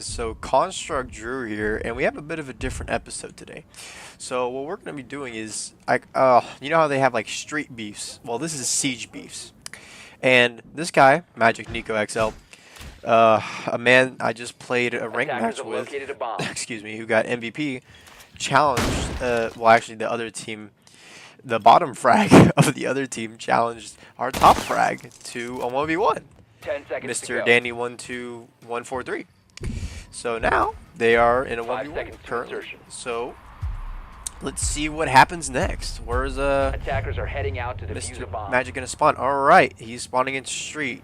So Construct Drew here, and we have a bit of a different episode today. So what we're going to be doing is, you know how they have like street beefs? Well, this is siege beefs. And this guy, Magic Nico XL, a man I just played a ranked Attackers match have with, located a bomb. excuse me, who got MVP, challenged, well actually the other team, the bottom frag of the other team challenged our top frag to a 1v1. 10 seconds to Mr. go. Danny 12143. So now they are in a 5 1v1 seconds to currently. insertion. So let's see what happens next. Where's Attackers are heading out to defuse a Mr. bomb. Magic gonna spawn? Alright, he's spawning in street.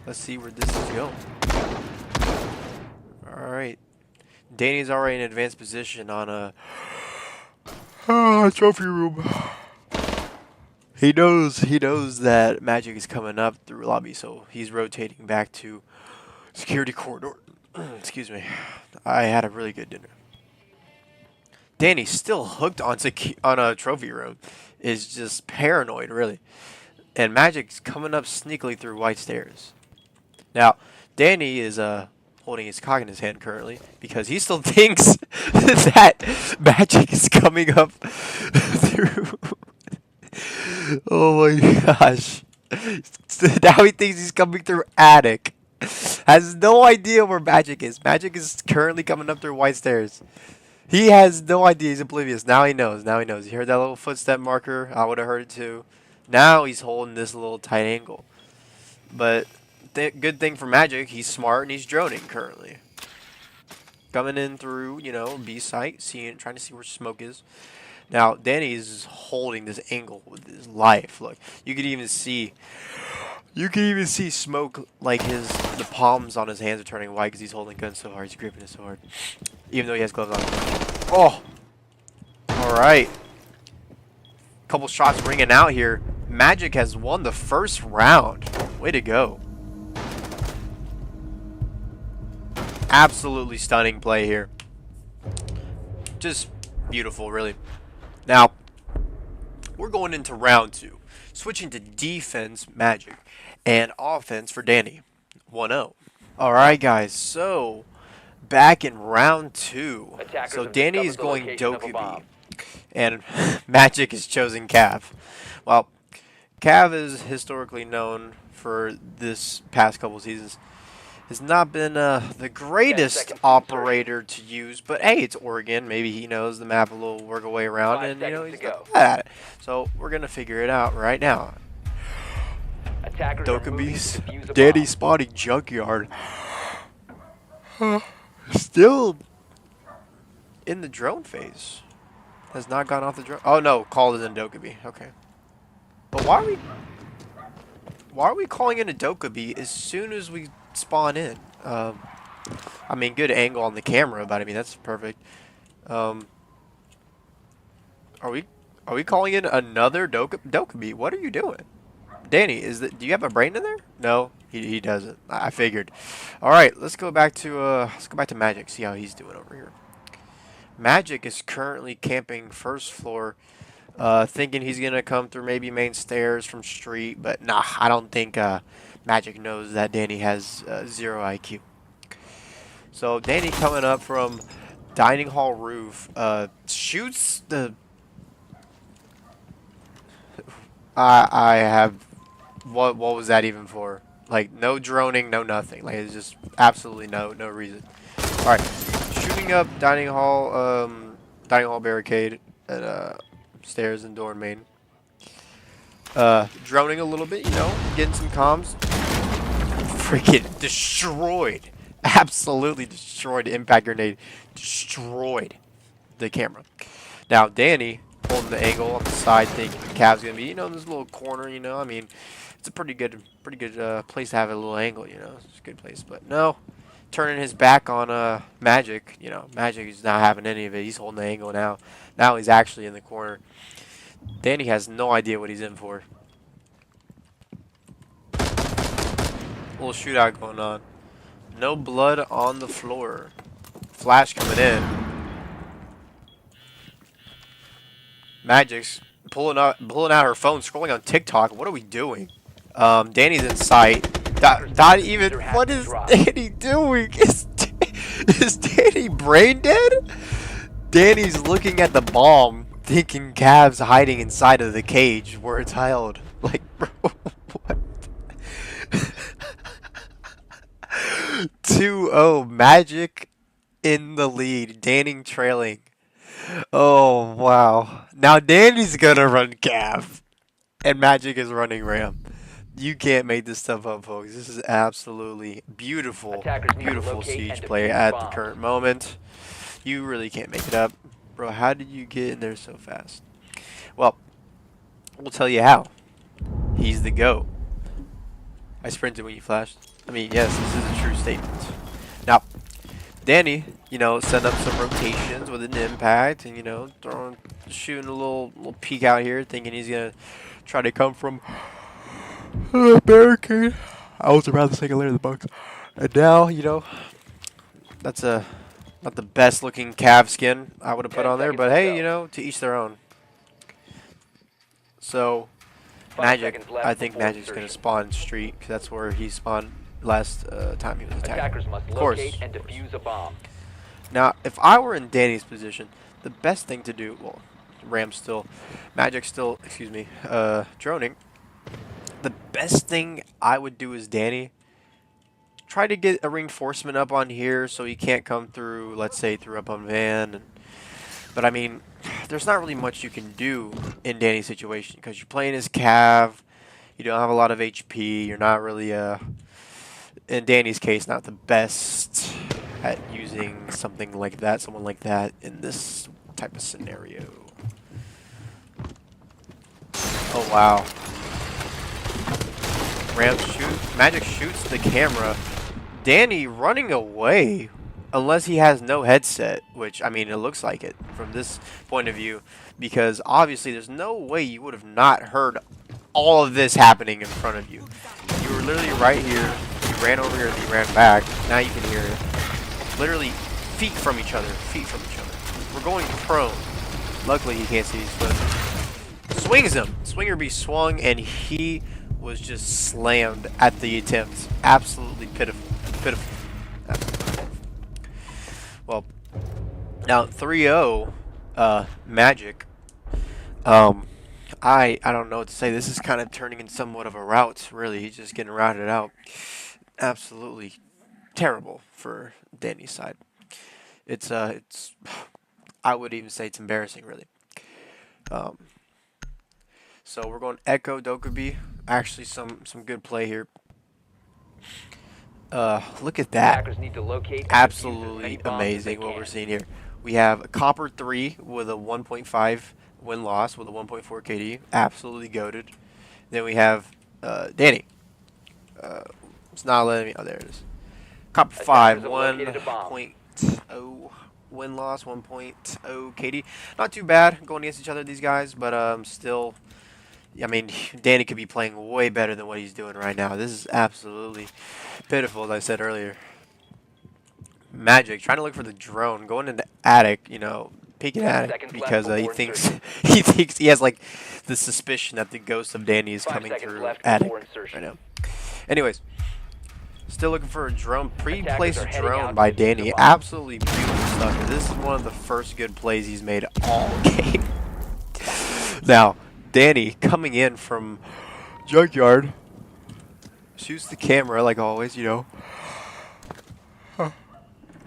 Let's see where this is going. Alright. Danny's already in advanced position on a trophy room. He knows that Magic is coming up through lobby, so he's rotating back to security corridor. Excuse me. I had a really good dinner. Danny's still hooked on a trophy room. Is just paranoid, really. And Magic's coming up sneakily through white stairs. Now, Danny is holding his cock in his hand currently because he still thinks that Magic is coming up through. Oh my gosh. Now he thinks he's coming through attic. Has no idea where Magic is. Magic is currently coming up through white stairs. He has no idea. He's oblivious. Now he knows. Now he knows. You heard that little footstep marker? I would have heard it too. Now he's holding this little tight angle. But good thing for Magic, he's smart and he's droning currently. Coming in through, B site, trying to see where smoke is. Now, Danny is holding this angle with his life. Look, you could even see smoke, like the palms on his hands are turning white because he's holding gun so hard. He's gripping it so hard, even though he has gloves on. Oh, all right. Couple shots ringing out here. Magic has won the first round. Way to go. Absolutely stunning play here. Just beautiful, really. Now, we're going into round two. Switching to defense, Magic, and offense for Danny. 1-0. Alright, guys, so back in round two. Attackers So have Danny discovered is the going location of a Dokubi, bomb. and Magic is chosen Cav. Well, Cav is historically known for this past couple seasons. Has not been the greatest seconds to operator to use, but hey, it's Oregon. Maybe he knows the map a little, work a way around, 5 and seconds he's to not go. bad at it. So we're gonna figure it out right now. Attackers are moving to Dokubi's defuse a Danny bomb. spotting junkyard. Still in the drone phase. Has not gone off the drone. Oh no, called it in Dokubi. Okay. But why are we calling in a Dokubi as soon as we spawn in? I mean, good angle on the camera, but I mean that's perfect. Are we calling in another Dokubi? What are you doing, Danny? Do you have a brain in there? No, he doesn't. I figured. All right, let's go back to Magic. See how he's doing over here. Magic is currently camping first floor. Thinking he's gonna come through maybe main stairs from street, but nah, I don't think Magic knows that Danny has 0 IQ. So Danny coming up from dining hall roof, shoots the. I have. What was that even for? Like no droning, no nothing. Like it's just absolutely no reason. All right, shooting up dining hall barricade at stairs and door main. Droning a little bit, getting some comms. Freaking destroyed. Absolutely destroyed. Impact grenade. Destroyed the camera. Now, Danny holding the angle on the side, thinking Cav's going to be, in this little corner, I mean, it's a pretty good place to have a little angle, It's a good place, but no. Turning his back on Magic, Magic is not having any of it. He's holding the angle now. Now he's actually in the corner. Danny has no idea what he's in for. Little shootout going on. No blood on the floor. Flash coming in. Magic's pulling out her phone, scrolling on TikTok. What are we doing? Danny's in sight. Not even. What is Danny doing? Is Danny brain dead? Danny's looking at the bomb, thinking Cav's hiding inside of the cage where it's held. Like, bro, what? 2-0 Magic in the lead. Danny trailing. Oh, wow. Now Danny's gonna run Cav. And Magic is running Ram. You can't make this stuff up, folks. This is absolutely beautiful, Attackers need to beautiful locate and siege play defuse at the bombs. current moment. You really can't make it up. Bro, how did you get in there so fast? Well, we'll tell you how. He's the GOAT. I sprinted when you flashed. I mean, yes, this is a true statement. Now, Danny, you know, set up some rotations with an impact and, you know, shooting a little peek out here, thinking he's going to try to come from barricade. I was around the second layer of the box. And now, you know, that's not the best looking Cav skin I would have put 10 on there, seconds but to hey, go. you know, to each their own. So, 5 Magic, seconds left I think before Magic's going to insertion. spawn street, 'cause that's where he spawned last time he was attacked. Attackers must Of course. locate and defuse a bomb. Now, if I were in Danny's position, the best thing to do, well, Ram's still, Magic's still, excuse me, droning. The best thing I would do is Danny, try to get a reinforcement up on here so he can't come through, let's say, through up on Van. But I mean, there's not really much you can do in Danny's situation because you're playing as Cav, you don't have a lot of HP, you're not really, in Danny's case, not the best at using something like that, someone like that in this type of scenario. Oh wow. Ram shoots, Magic shoots the camera. Danny running away, unless he has no headset, which, I mean, it looks like it from this point of view, because obviously there's no way you would have not heard all of this happening in front of you. You were literally right here, you ran over here and you ran back, now you can hear it. Literally feet from each other, feet from each other. We're going prone. Luckily he can't see his foot. Swings him. Swinger be swung and he was just slammed at the attempt. Absolutely pitiful. Pitiful. Absolutely pitiful. Well, now 3-0 Magic. I don't know what to say. This is kind of turning in somewhat of a rout, really. He's just getting routed out. Absolutely terrible for Danny's side. It's I would even say it's embarrassing, really. So we're going Echo Dokkaebi. Actually, some good play here. Look at that. Attackers need to locate and defuse as Absolutely many bombs as they amazing what can. we're seeing here. We have a Copper 3 with a 1.5 win-loss with a 1.4 KD. Absolutely goated. Then we have Danny. It's not letting me. Oh, there it is. Copper 5, Attackers have located a bomb. 1.0 win-loss, 1.0 KD. Not too bad going against each other, these guys, but still, I mean, Danny could be playing way better than what he's doing right now. This is absolutely pitiful, as I said earlier. Magic trying to look for the drone, going into attic, you know, peeking at it Seconds left because he before thinks insertion. he has like the suspicion that the ghost of Danny is 5 coming seconds through left attic before insertion. right now. Anyways, still looking for a drone. Pre-placed are heading drone out by to defuse Danny. the bomb. Absolutely beautiful stuff. And this is one of the first good plays he's made all game. Now, Danny coming in from Junkyard. Shoots the camera like always, you know.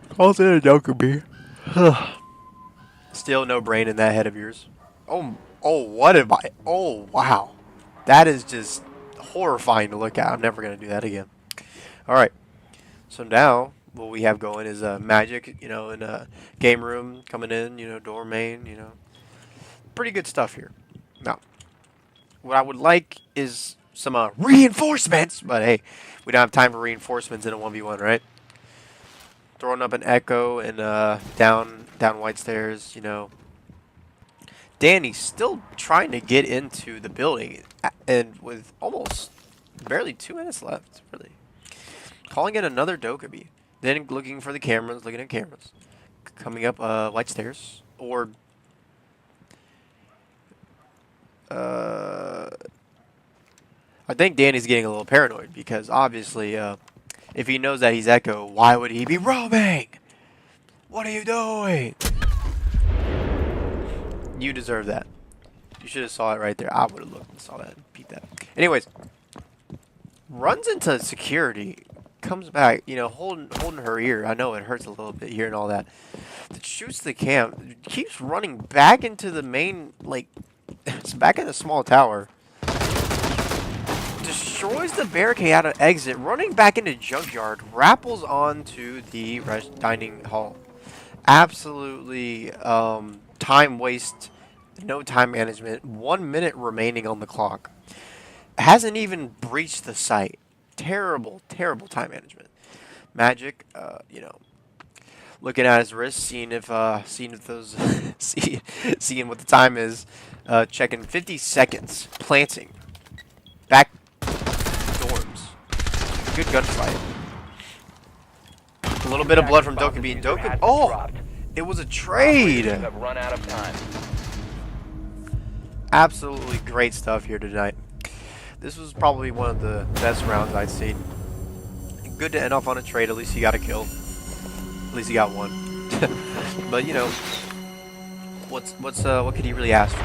Calls it a Dokkaebi. Still no brain in that head of yours. Oh, what am I? Oh, wow. That is just horrifying to look at. I'm never going to do that again. All right. So now what we have going is Magic, you know, in a game room coming in, you know, door main, you know. Pretty good stuff here. Now, what I would like is some reinforcements, but hey, we don't have time for reinforcements in a 1v1, right? Throwing up an Echo and down White Stairs, you know. Danny's still trying to get into the building, and with almost barely 2 minutes left, really. Calling in another Dokkaebi. Then looking for the cameras, looking at cameras. Coming up White Stairs, or I think Danny's getting a little paranoid because obviously, if he knows that he's Echo, why would he be roaming? What are you doing? You deserve that. You should have saw it right there. I would have looked and saw that and beat that. Anyways, runs into security, comes back, you know, holding her ear. I know it hurts a little bit here and all that. Shoots the cam, keeps running back into the main, like, it's back in the small tower. Destroys the barricade out of exit, running back into junkyard, rappels onto the dining hall. Absolutely time waste, no time management. 1 minute remaining on the clock. Hasn't even breached the site. Terrible, terrible time management. Magic, you know, looking at his wrist, seeing if those, seeing what the time is. Checking 50 seconds. Planting. Back dorms. Good gunfight. A little bit of blood from Dokkaebi and Dokkaebi. Oh, it was a trade. Operators have run out of time. Absolutely great stuff here tonight. This was probably one of the best rounds I'd seen. Good to end off on a trade. At least he got a kill. At least he got one. But you know, what could he really ask for?